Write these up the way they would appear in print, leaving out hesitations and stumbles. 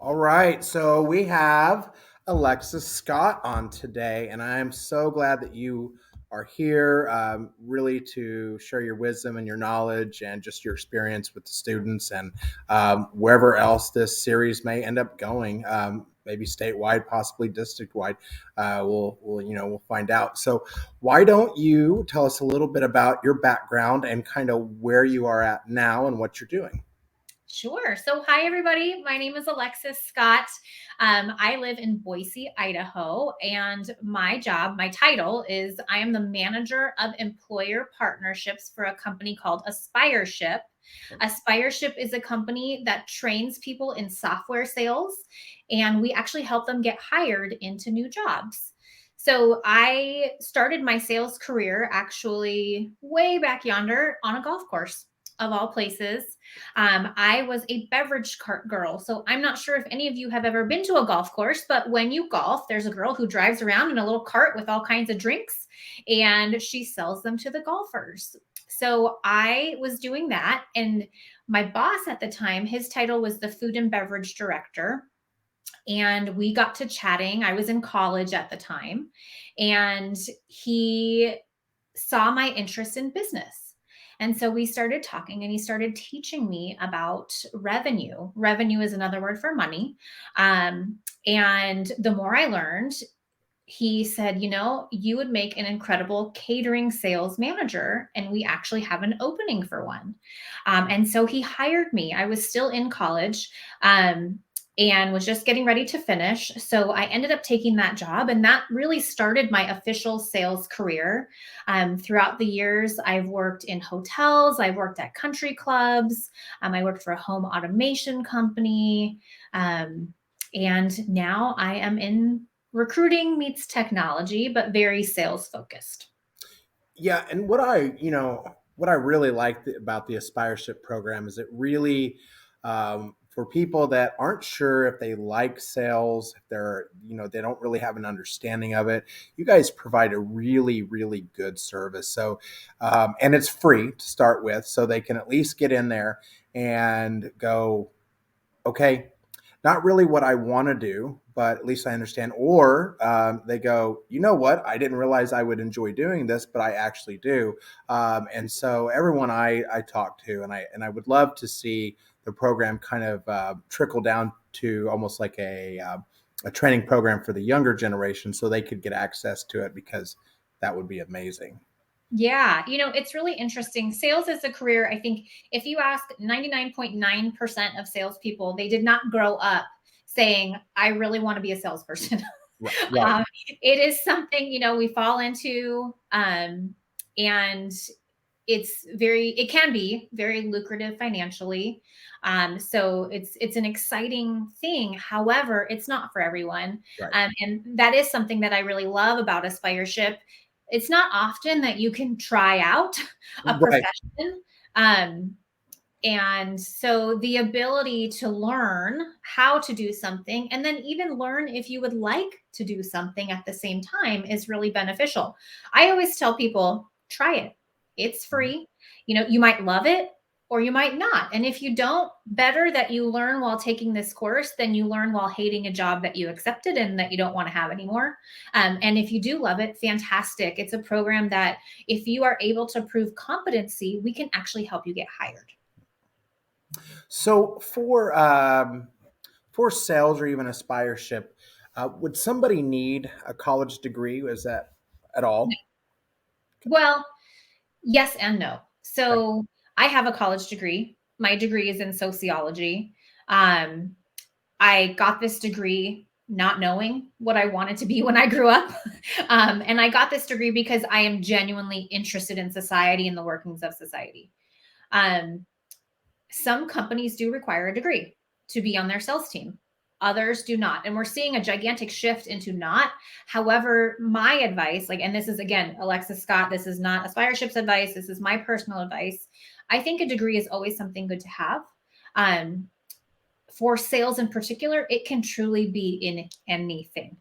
All right, so we have Alexis Scott on today, and I'm so glad that you are here, really to share your wisdom and your knowledge and just your experience with the students and wherever else this series may end up going, maybe statewide, possibly district-wide. We'll find out. So, why don't you tell us a little bit about your background and kind of where you are at now and what you're doing? Sure. So, hi, everybody. My name is Alexis Scott. I live in Boise, Idaho, and my title is I am the manager of employer partnerships for a company called Aspireship. Aspireship is a company that trains people in software sales, and we actually help them get hired into new jobs. So, I started my sales career actually way back yonder on a golf course, of all places. I was a beverage cart girl. So I'm not sure if any of you have ever been to a golf course, but when you golf, there's a girl who drives around in a little cart with all kinds of drinks and she sells them to the golfers. So I was doing that. And my boss at the time, his title was the food and beverage director. And we got to chatting. I was in college at the time. And he saw my interest in business. And so we started talking and he started teaching me about revenue. Revenue is another word for money. And the more I learned, he said, you would make an incredible catering sales manager. And we actually have an opening for one. And so he hired me. I was still in college. And was just getting ready to finish. So I ended up taking that job, and that really started my official sales career. Throughout the years, I've worked in hotels, I've worked at country clubs, I worked for a home automation company, and now I am in recruiting meets technology, but very sales focused. Yeah, and what I really like about the Aspireship program is it really for people that aren't sure if they like sales, if they don't really have an understanding of it. You guys provide a really, really good service. So, and it's free to start with, so they can at least get in there and go, okay, not really what I want to do, but at least I understand. Or they go, you know what? I didn't realize I would enjoy doing this, but I actually do. And so everyone I talk to, and I would love to see the program kind of trickle down to almost like a training program for the younger generation, so they could get access to it because that would be amazing. Yeah, it's really interesting. Sales as a career, I think if you ask 99.9% of salespeople, they did not grow up saying, I really want to be a salesperson. Right. Right. um, it is something, we fall into, and it can be very lucrative financially. So it's an exciting thing. However, it's not for everyone. Right. And that is something that I really love about Aspireship. It's not often that you can try out a Right. profession. Um, and so the ability to learn how to do something and then even learn if you would like to do something at the same time is really beneficial. I always tell people, try it. It's free. You might love it or you might not. And if you don't, better that you learn while taking this course than you learn while hating a job that you accepted and that you don't want to have anymore. And if you do love it, fantastic. It's a program that if you are able to prove competency, we can actually help you get hired. So for sales or even aspireship, would somebody need a college degree? Is that at all? Well, yes and no. Okay. So I have a college degree. My degree is in sociology. Um, I got this degree not knowing what I wanted to be when I grew up. And I got this degree because I am genuinely interested in society and the workings of society. Um, some companies do require a degree to be on their sales team. Others do not. And we're seeing a gigantic shift into not. However, my advice, and this is again, Alexis Scott, this is not Aspireship's advice. This is my personal advice. I think a degree is always something good to have. For sales in particular, it can truly be in anything.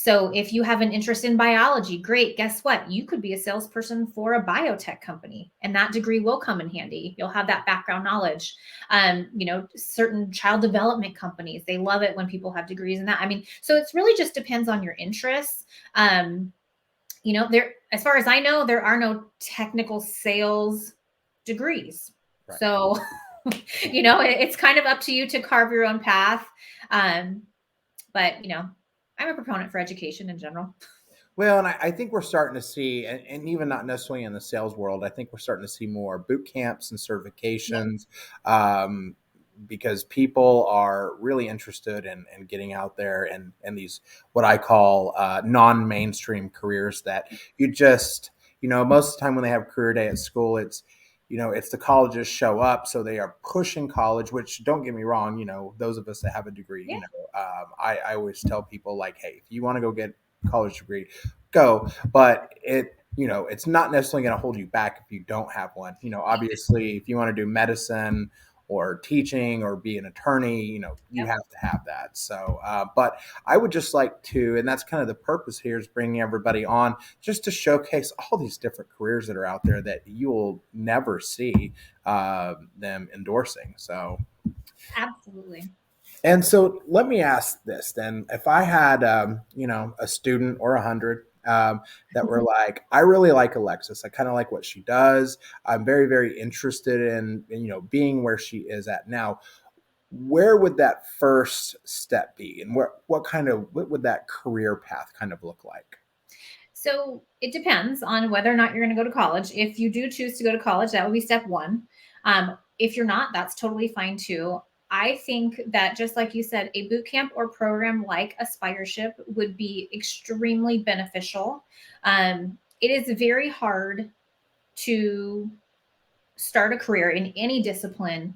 So if you have an interest in biology, great. Guess what? You could be a salesperson for a biotech company, and that degree will come in handy. You'll have that background knowledge. Certain child development companies, they love it when people have degrees in that. I mean, so it's really just depends on your interests. There, as far as I know, there are no technical sales degrees. Right. So, it's kind of up to you to carve your own path. Um, but I'm a proponent for education in general. Well, and I think we're starting to see, and even not necessarily in the sales world, I think we're starting to see more boot camps and Yep. certifications, um, because people are really interested in getting out there and these what I call non-mainstream careers that you just, most of the time when they have career day at school, it's the colleges show up, so they are pushing college. Which, don't get me wrong, those of us that have a degree, Yeah. I always tell people like, hey, if you want to go get college degree, go. But it's not necessarily going to hold you back if you don't have one. Obviously, if you want to do medicine or teaching or be an attorney, you Yep. have to have that. So, but I would just like to, and that's kind of the purpose here, is bringing everybody on just to showcase all these different careers that are out there that you will never see them endorsing. So, Absolutely. and so let me ask this then. If I had, a student or 100 that were like, I really like Alexis. I kind of like what she does. I'm very, very interested in being where she is at now. Where would that first step be? And what would that career path kind of look like? So it depends on whether or not you're going to go to college. If you do choose to go to college, that would be step one. If you're not, that's totally fine too. I think that just like you said, a boot camp or program like Aspireship would be extremely beneficial. It is very hard to start a career in any discipline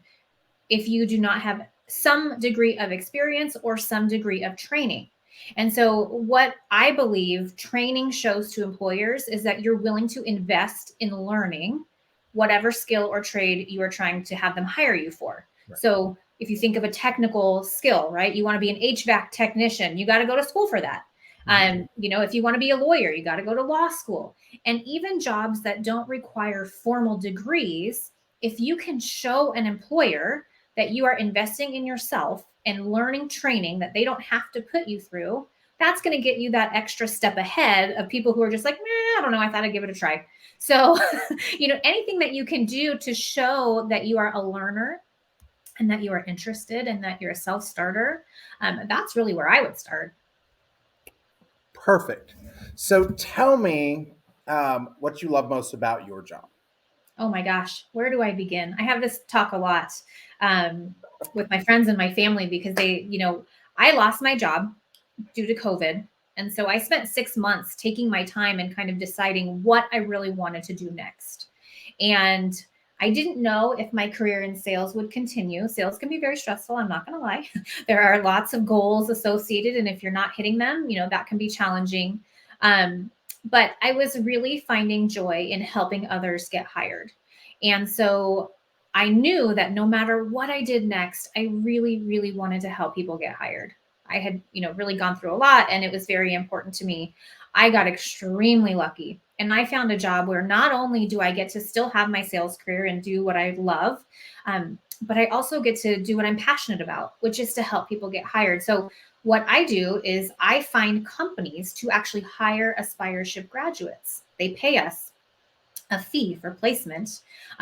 if you do not have some degree of experience or some degree of training. And so, what I believe training shows to employers is that you're willing to invest in learning whatever skill or trade you are trying to have them hire you for. Right. So, if you think of a technical skill, right, you want to be an HVAC technician, you got to go to school for that. Mhm. If you want to be a lawyer, you got to go to law school. And even jobs that don't require formal degrees, if you can show an employer that you are investing in yourself and learning training that they don't have to put you through, that's going to get you that extra step ahead of people who are just like, I don't know, I thought I'd give it a try. So, anything that you can do to show that you are a learner and that you are interested and that you're a self starter, that's really where I would start. Perfect. So tell me what you love most about your job. Oh my gosh, where do I begin? I have this talk a lot um, with my friends and my family because I lost my job due to COVID. And so I spent 6 months taking my time and kind of deciding what I really wanted to do next. And I didn't know if my career in sales would continue. Sales can be very stressful. I'm not going to lie. There are lots of goals associated. And if you're not hitting them, that can be challenging. Um, but I was really finding joy in helping others get hired. And so I knew that no matter what I did next, I really, really wanted to help people get hired. I had, really gone through a lot and it was very important to me. I got extremely lucky and I found a job where not only do I get to still have my sales career and do what I love, but I also get to do what I'm passionate about, which is to help people get hired. So what I do is I find companies to actually hire Aspireship graduates. They pay us a fee for placement.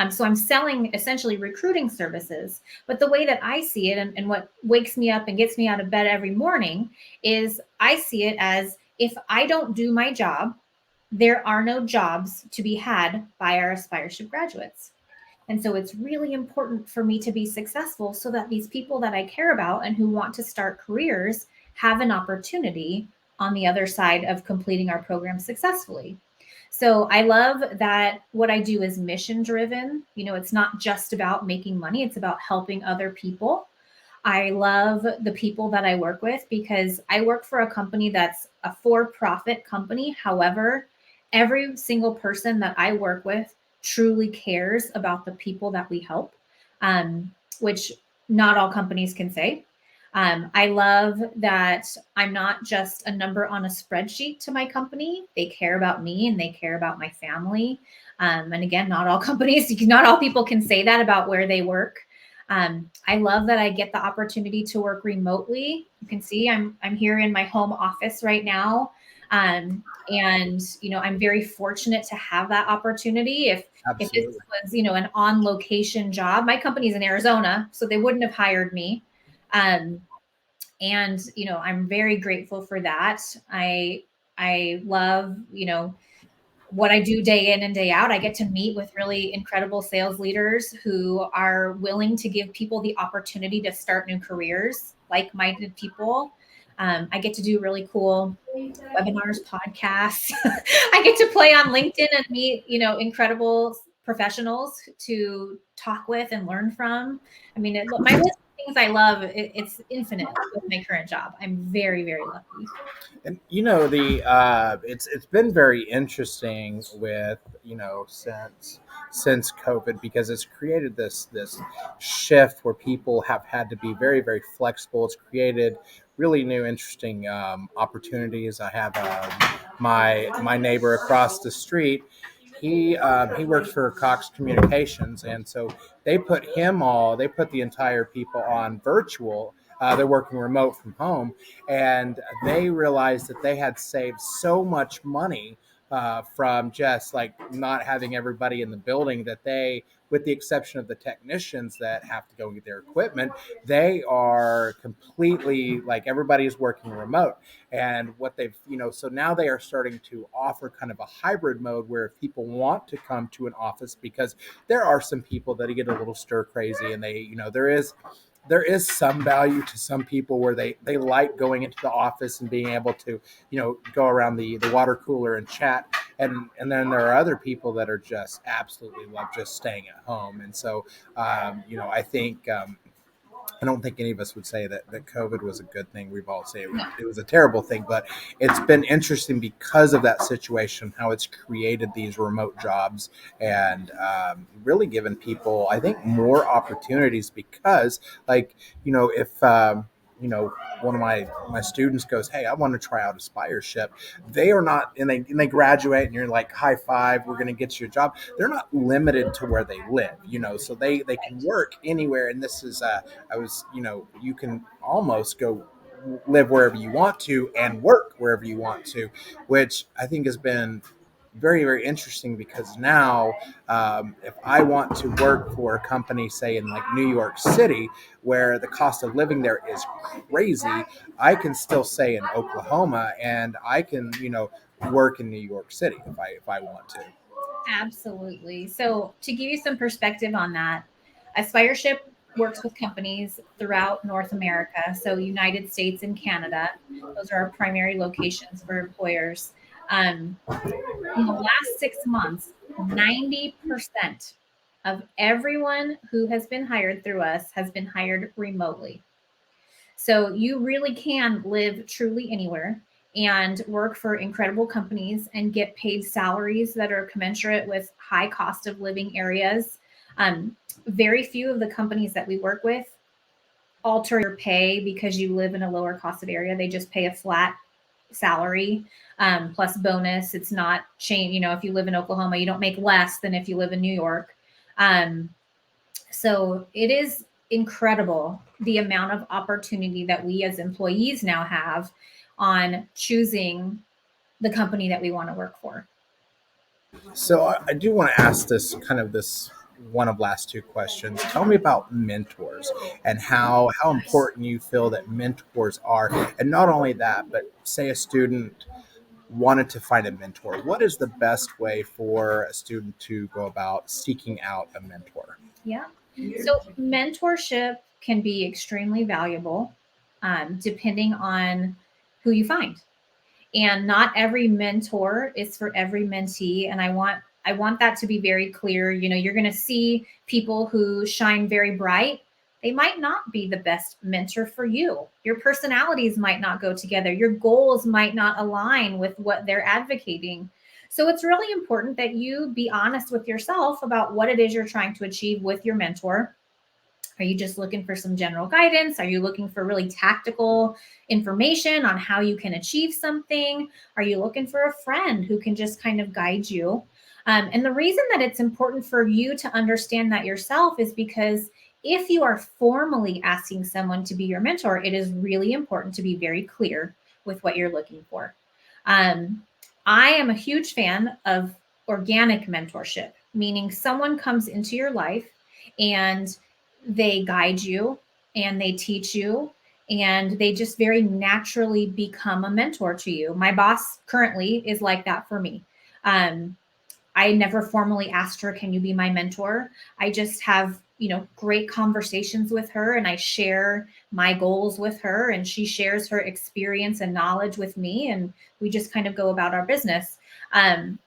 So I'm selling essentially recruiting services. But the way that I see it and what wakes me up and gets me out of bed every morning is I see it as if I don't do my job, there are no jobs to be had by our Aspireship graduates. And so it's really important for me to be successful so that these people that I care about and who want to start careers have an opportunity on the other side of completing our program successfully. So I love that what I do is mission driven. It's not just about making money, it's about helping other people. I love the people that I work with because I work for a company that's a for profit company. However, every single person that I work with truly cares about the people that we help, which not all companies can say. I love that I'm not just a number on a spreadsheet to my company. They care about me and they care about my family. And again, not all companies, not all people can say that about where they work. I love that I get the opportunity to work remotely. You can see I'm here in my home office right now. And I'm very fortunate to have that opportunity. If this Absolutely. was an on location job, my company's in Arizona, so they wouldn't have hired me. Um, and I'm very grateful for that. I love what I do day in and day out. I get to meet with really incredible sales leaders who are willing to give people the opportunity to start new careers, like-minded people. I get to do really cool webinars, podcasts. I get to play on LinkedIn and meet incredible professionals to talk with and learn from. I mean, my list of things I love, it's infinite with my current job. I'm very, very lucky. And the it's been very interesting with since COVID, because it's created this shift where people have had to be very, very flexible. It's created really new interesting opportunities. I have my neighbor across the street. He works for Cox Communications, and so they put the entire people on virtual. They're working remote from home, and they realized that they had saved so much money from just like not having everybody in the building, that they, with the exception of the technicians that have to go get their equipment, they are completely, like, everybody is working remote. And what they've, so now they are starting to offer kind of a hybrid mode where if people want to come to an office, because there are some people that get a little stir crazy, and they, there is some value to some people where they like going into the office and being able to go around the water cooler and chat, and then there are other people that are just absolutely love just staying at home. And so I think I don't think any of us would say that COVID was a good thing. We've all said No. it was a terrible thing, but it's been interesting because of that situation, how it's created these remote jobs, and really given people, I think, more opportunities. Because, like, if one of my students goes, "Hey, I want to try out Aspireship," they are not, and they graduate, and you're like, "High five, we're going to get you a job." They're not limited to where they live, so they can Right. work anywhere. And this is I was, you can almost go live wherever you want to and work wherever you want to, which I think has been very, very interesting. Because now, if I want to work for a company, say in like New York City, where the cost of living there is crazy, I can still say in Oklahoma, and I can, work in New York City if I want to. Absolutely. So, to give you some perspective on that, Aspireship works with companies throughout North America, so United States and Canada. Those are our primary locations for employers. Um, in the last 6 months, 90% of everyone who has been hired through us has been hired remotely. So you really can live truly anywhere and work for incredible companies and get paid salaries that are commensurate with high cost of living areas. Very few of the companies that we work with alter your pay because you live in a lower cost of area. They just pay a flat salary plus bonus. It's not change. If you live in Oklahoma, you don't make less than if you live in New York. Um, so it is incredible the amount of opportunity that we as employees now have on choosing the company that we want to work for. So I do want to ask this one of last two questions. Tell me about mentors, and how important you feel that mentors are. And not only that, but say a student wanted to find a mentor. What is the best way for a student to go about seeking out a mentor? Yeah. So mentorship can be extremely valuable depending on who you find. And not every mentor is for every mentee. And I want that to be very clear. You're going to see people who shine very bright. They might not be the best mentor for you. Your personalities might not go together. Your goals might not align with what they're advocating. So it's really important that you be honest with yourself about what it is you're trying to achieve with your mentor. Are you just looking for some general guidance? Are you looking for really tactical information on how you can achieve something? Are you looking for a friend who can just kind of guide you? And the reason that it's important for you to understand that yourself is because if you are formally asking someone to be your mentor, it is really important to be very clear with what you're looking for. Um, I am a huge fan of organic mentorship, meaning someone comes into your life and they guide you and they teach you and they just very naturally become a mentor to you. My boss currently is like that for me. Um, I never formally asked her, can you be my mentor? I just have, great conversations with her and I share my goals with her and she shares her experience and knowledge with me. And we just kind of go about our business. Um,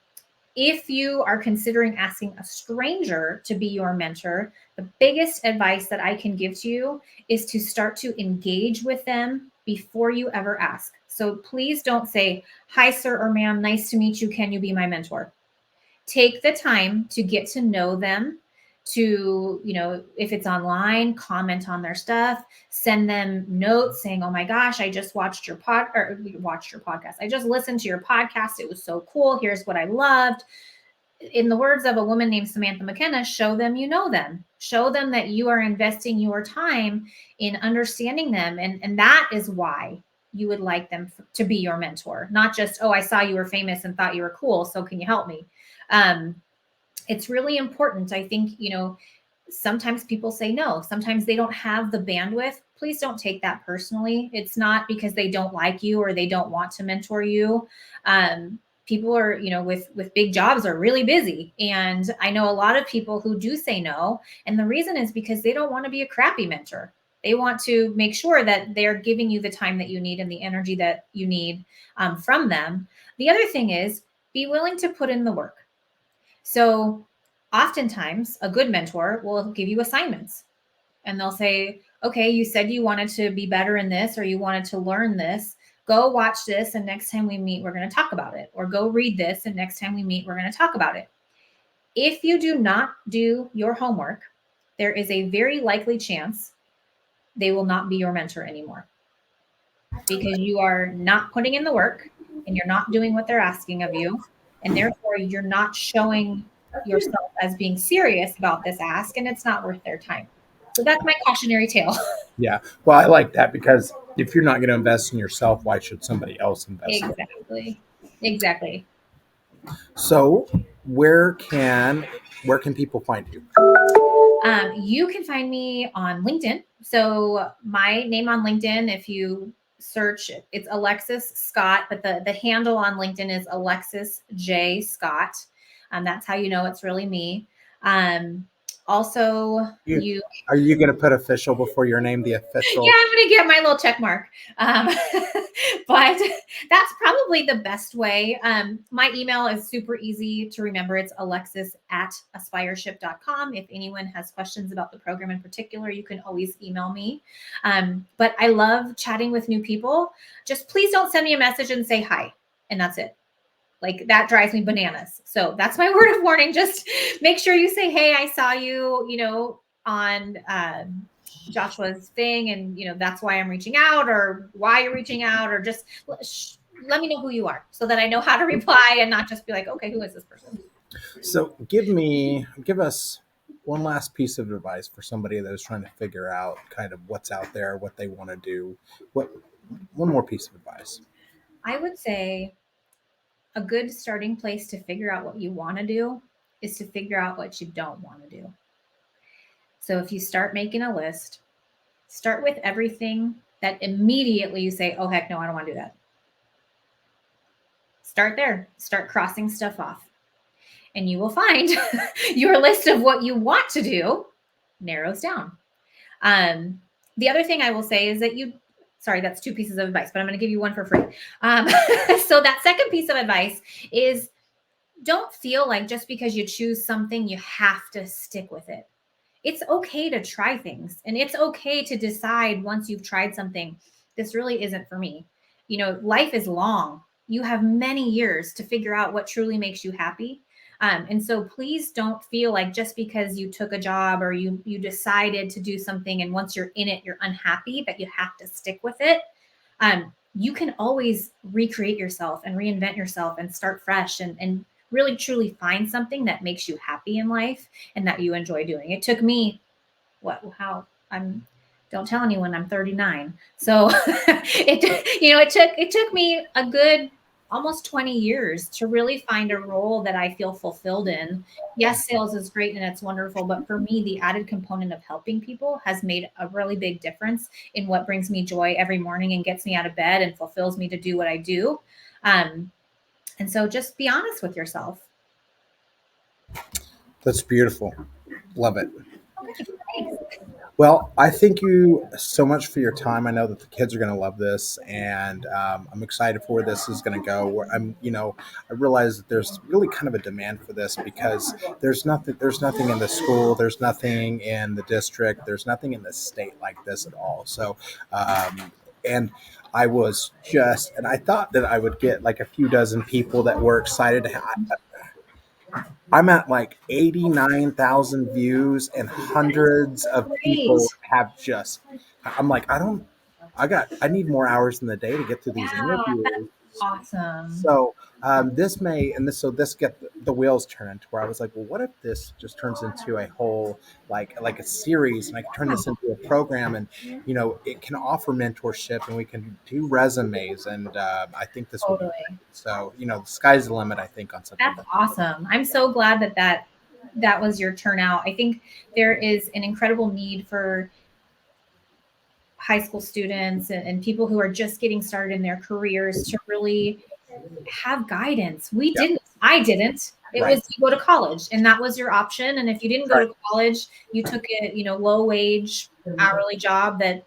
if you are considering asking a stranger to be your mentor, the biggest advice that I can give to you is to start to engage with them before you ever ask. So please don't say, hi, sir or ma'am, nice to meet you. Can you be my mentor? Take the time to get to know them, to, if it's online, comment on their stuff, send them notes saying, oh my gosh, I just watched your podcast. I just listened to your podcast. It was so cool. Here's what I loved. In the words of a woman named Samantha McKenna, show them you know them. Show them that you are investing your time in understanding them. And that is why you would like them to be your mentor, not just, oh, I saw you were famous and thought you were cool, so can you help me? Um, it's really important. I think, sometimes people say no. Sometimes they don't have the bandwidth. Please don't take that personally. It's not because they don't like you or they don't want to mentor you. People are, with big jobs are really busy. And I know a lot of people who do say no. And the reason is because they don't want to be a crappy mentor. They want to make sure that they're giving you the time that you need and the energy that you need from them. The other thing is be willing to put in the work. So oftentimes a good mentor will give you assignments and they'll say, okay, you said you wanted to be better in this or you wanted to learn this. Go watch this. And next time we meet, we're going to talk about it. Or go read this. And next time we meet, we're going to talk about it. If you do not do your homework, there is a very likely chance they will not be your mentor anymore because you are not putting in the work and you're not doing what they're asking of you. And therefore, you're not showing yourself as being serious about this ask, and it's not worth their time. So that's my cautionary tale. Yeah. Well, I like that because if you're not going to invest in yourself, why should somebody else invest in you? Exactly. Exactly. So, where can people find you? You can find me on LinkedIn. So my name on LinkedIn, if you search, it's Alexis Scott, but the handle on LinkedIn is Alexis J Scott. That's how you know it's really me. Um, also, You, you are you going to put official before your name, the yeah, official? I'm gonna get my little check mark. Um, but that's probably the best way. My email is super easy to remember. It's alexis@aspireship.com. If anyone has questions about the program in particular, you can always email me. But I love chatting with new people. Just please don't send me a message and say hi, and that's it. Like that drives me bananas. So that's my word of warning. Just make sure you say, hey, I saw you, on Joshua's thing. And, that's why I'm reaching out or why you're reaching out or just let me know who you are so that I know how to reply and not just be like, okay, who is this person? So, give us one last piece of advice for somebody that is trying to figure out kind of what's out there, what they want to do. What One more piece of advice. I would say a good starting place to figure out what you want to do is to figure out what you don't want to do. So if you start making a list, start with everything that immediately you say, oh, heck no, I don't want to do that. Start there, start crossing stuff off, and you will find your list of what you want to do narrows down. Um, the other thing I will say is that sorry, that's two pieces of advice, but I'm going to give you one for free. So that second piece of advice is don't feel like just because you choose something, you have to stick with it. It's okay to try things and it's okay to decide once you've tried something, this really isn't for me. Life is long. You have many years to figure out what truly makes you happy. And so please don't feel like just because you took a job or you decided to do something and once you're in it, you're unhappy, that you have to stick with it. You can always recreate yourself and reinvent yourself and start fresh and really truly find something that makes you happy in life and that you enjoy doing. It took me what how I'm don't tell anyone I'm 39. So it took me a good almost 20 years to really find a role that I feel fulfilled in. Yes, sales is great and it's wonderful, but for me the added component of helping people has made a really big difference in what brings me joy every morning and gets me out of bed and fulfills me to do what I do. Um, and so just be honest with yourself. That's beautiful. Love it. Okay, thanks. Well, I thank you so much for your time. I know that the kids are going to love this, and I'm excited for where this is going to go. I realize that there's really kind of a demand for this because there's nothing in the school, there's nothing in the district, there's nothing in the state like this at all. So, and and I thought that I would get like a few dozen people that were excited to have. I'm at like 89,000 views and hundreds of people Great. have just, I'm like, I need more hours in the day to get through these Yeah, that's interviews. awesome. So this get the wheels turning to where I was like, well, what if this just turns into a whole, like a series and I can turn Yeah, this into a program and, it can offer mentorship and we can do resumes. And I think this will be great. totally. So, the sky's the limit, I think, on something That's like awesome. I'm so glad that was your turnout. I think there is an incredible need for high school students and people who are just getting started in their careers to really have guidance. We that. didn't. I didn't. It Right. was you go to college and that was your option. And if you didn't go Right. to college, you took a, low wage hourly job that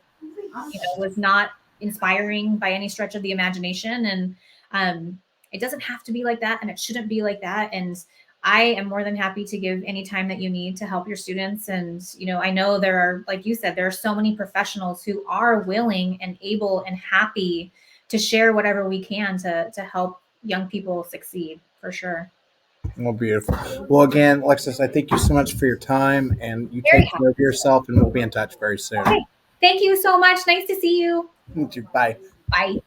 was not inspiring by any stretch of the imagination. And it doesn't have to be like that, and it shouldn't be like that. And I am more than happy to give any time that you need to help your students. And I know there are, like you said, there are so many professionals who are willing and able and happy to share whatever we can to help young people succeed for sure. Well, beautiful. Well, again, Alexis, I thank you so much for your time and you Very take happy. care of yourself and we'll be in touch very soon. Okay. Thank you so much. Nice to see you. Bye. Bye.